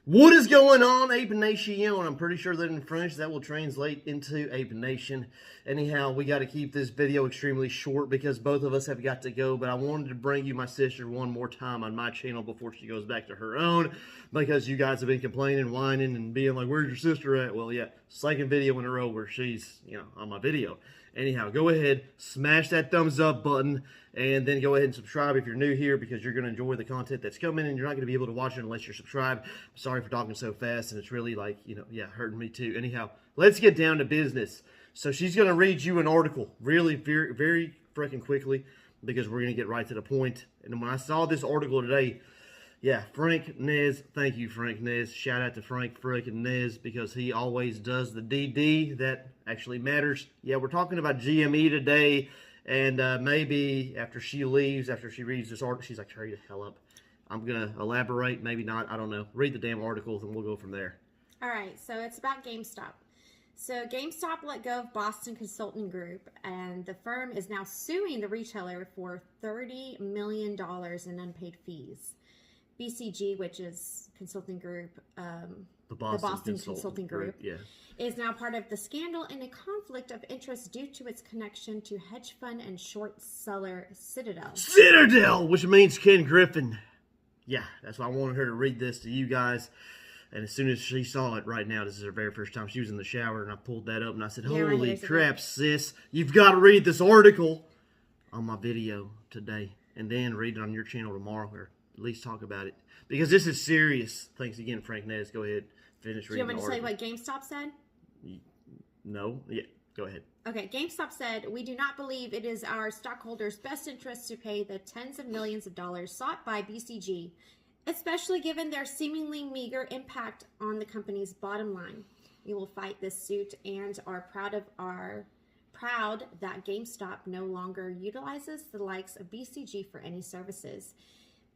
What is going on, Ape Nation? I'm pretty sure that in French that will translate into Ape Nation. Anyhow, we got to keep this video extremely short because both of us have got to go. But I wanted to bring you my sister one more time on my channel before she goes back to her own, because you guys have been complaining, whining, and being like, "Where's your sister at?" Well, yeah, second video in a row where she's, on my video. Anyhow, go ahead, smash that thumbs up button, and then go ahead and subscribe if you're new here, because you're going to enjoy the content that's coming, and you're not going to be able to watch it unless you're subscribed. I'm sorry for talking so fast, and it's really like, hurting me too. Anyhow, let's get down to business. So she's going to read you an article really very, very freaking quickly, because we're going to get right to the point. And when I saw this article today, Frank Nez, thank you, Frank Nez. Shout out to Frank freaking Nez, because he always does the DD that actually matters. Yeah, we're talking about GME today, and maybe after she leaves, after she reads this article, she's like, hurry the hell up. I'm going to elaborate, maybe not, I don't know. Read the damn article, and we'll go from there. All right, so it's about GameStop. So GameStop let go of Boston Consulting Group, and the firm is now suing the retailer for $30 million in unpaid fees. BCG, which is consulting group, the Boston Consulting Group, is now part of the scandal in a conflict of interest due to its connection to hedge fund and short seller Citadel. Citadel, which means Ken Griffin. Yeah, that's why I wanted her to read this to you guys. And as soon as she saw it right now, this is her very first time. She was in the shower, and I pulled that up, and I said, holy crap, sis, you've got to read this article on my video today, and then read it on your channel tomorrow, or at least talk about it, because this is serious. Thanks again, Frank Nez. Go ahead, finish reading the article. Do you want me to say what GameStop said? No? Yeah, go ahead. Okay, GameStop said, "We do not believe it is our stockholders' best interest to pay the tens of millions of dollars sought by BCG, especially given their seemingly meager impact on the company's bottom line. We will fight this suit and are proud that GameStop no longer utilizes the likes of BCG for any services."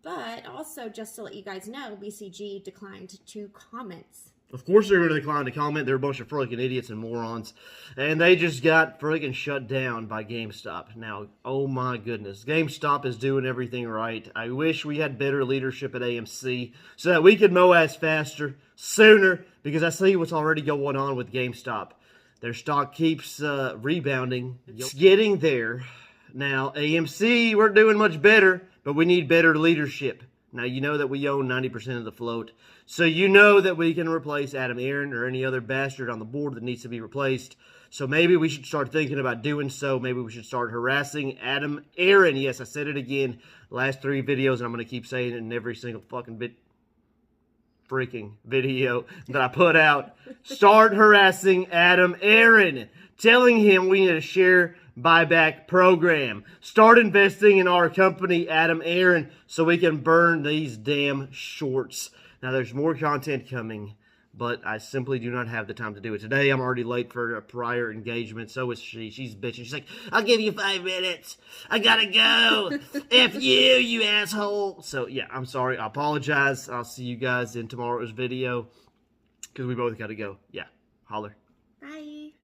But also, just to let you guys know, BCG declined to comment. Of course they're going to decline to comment. They're a bunch of freaking idiots and morons. And they just got freaking shut down by GameStop. Now, oh my goodness. GameStop is doing everything right. I wish we had better leadership at AMC so that we could MOASS faster, sooner, because I see what's already going on with GameStop. Their stock keeps rebounding. It's getting there. Now, AMC, we're doing much better, but we need better leadership. Now, you know that we own 90% of the float, so you know that we can replace Adam Aron or any other bastard on the board that needs to be replaced. So maybe we should start thinking about doing so. Maybe we should start harassing Adam Aron. Yes, I said it again. Last 3 videos, and I'm going to keep saying it in every single fucking freaking video that I put out. Start harassing Adam Aron, telling him we need a share buyback program. Start investing in our company, Adam Aron, so we can burn these damn shorts. Now, there's more content coming, but I simply do not have the time to do it today. I'm already late for a prior engagement. So is she. She's bitching. She's like, I'll give you 5 minutes. I gotta go. F you asshole. So, yeah, I'm sorry. I apologize. I'll see you guys in tomorrow's video, because we both gotta go. Yeah, holler.